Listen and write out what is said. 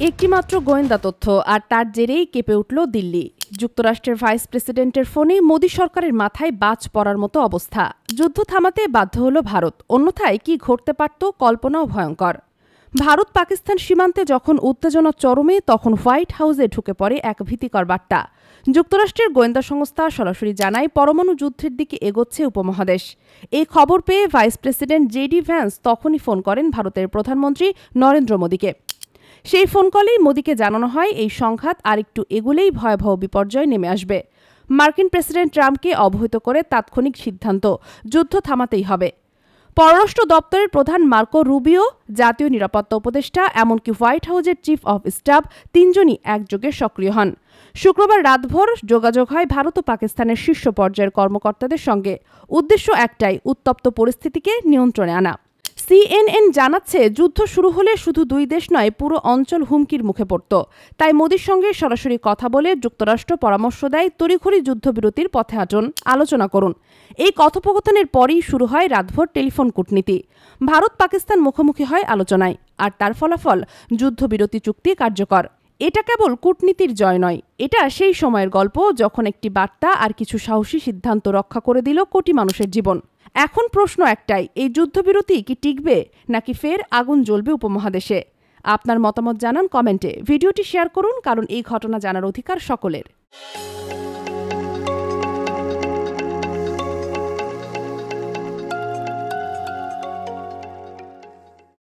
একটিমাত্র গোয়েন্দা তথ্য আর তার জেরেই কেঁপে উঠল দিল্লি। যুক্তরাষ্ট্রের ভাইস প্রেসিডেন্টের ফোনে মোদী সরকারের মাথায় বাজ পড়ার মতো অবস্থা। যুদ্ধ থামাতে বাধ্য হল ভারত, অন্যথায় কি ঘটতে পারত কল্পনাও ভয়ঙ্কর। ভারত পাকিস্তান সীমান্তে যখন উত্তেজনা চরমে, তখন হোয়াইট হাউসে ঢুকে পড়ে এক ভীতিকর বার্তা। যুক্তরাষ্ট্রের গোয়েন্দা সংস্থা সরাসরি জানায় পরমাণু যুদ্ধের দিকে এগোচ্ছে উপমহাদেশ। এই খবর পেয়ে ভাইস প্রেসিডেন্ট জেডি ভ্যান্স তখনই ফোন করেন ভারতের প্রধানমন্ত্রী নরেন্দ্র মোদীকে। সেই ফোন কলেই মোদীকে জানানো হয় এই সংঘাত আরেকটু এগুলেই ভয়াবহ বিপর্যয় নেমে আসবে। মার্কিন প্রেসিডেন্ট ট্রাম্পকে অবহিত করে তাৎক্ষণিক সিদ্ধান্ত, যুদ্ধ থামাতেই হবে। পররাষ্ট্র দপ্তরের প্রধান মার্কো রুবিও, জাতীয় নিরাপত্তা উপদেষ্টা, এমনকি হোয়াইট হাউসের চিফ অব স্টাফ তিনজনই একযোগে সক্রিয় হন। শুক্রবার রাতভর যোগাযোগ হয় ভারত ও পাকিস্তানের শীর্ষ পর্যায়ের কর্মকর্তাদের সঙ্গে। উদ্দেশ্য একটাই, উত্তপ্ত পরিস্থিতিকে নিয়ন্ত্রণে আনা। CNN জানাচ্ছে, যুদ্ধ শুরু হলে শুধু দুই দেশ নয়, পুরো অঞ্চল হুমকির মুখে পড়ত। তাই মোদীর সঙ্গে সরাসরি কথা বলে যুক্তরাষ্ট্র পরামর্শ দেয়, তড়িঘড়ি যুদ্ধবিরতির পথে হাঁটুন, আলোচনা করুন। এই কথোপকথনের পরই শুরু হয় রাতভর টেলিফোন কূটনীতি। ভারত পাকিস্তান মুখোমুখি হয় আলোচনায়, আর তার ফলাফল যুদ্ধবিরতি চুক্তি কার্যকর। এটা কেবল কূটনীতির জয় নয়, এটা সেই সময়ের গল্প যখন একটি বার্তা আর কিছু সাহসী সিদ্ধান্ত রক্ষা করে দিল কোটি মানুষের জীবন। এখন প্রশ্ন একটাই, এই যুদ্ধবিরতি কি টিকবে, নাকি ফের আগুন জ্বলবে উপমহাদেশে? আপনার মতামত জানান কমেন্টে। ভিডিওটি শেয়ার করুন, কারণ এই ঘটনা জানার অধিকার সকলের।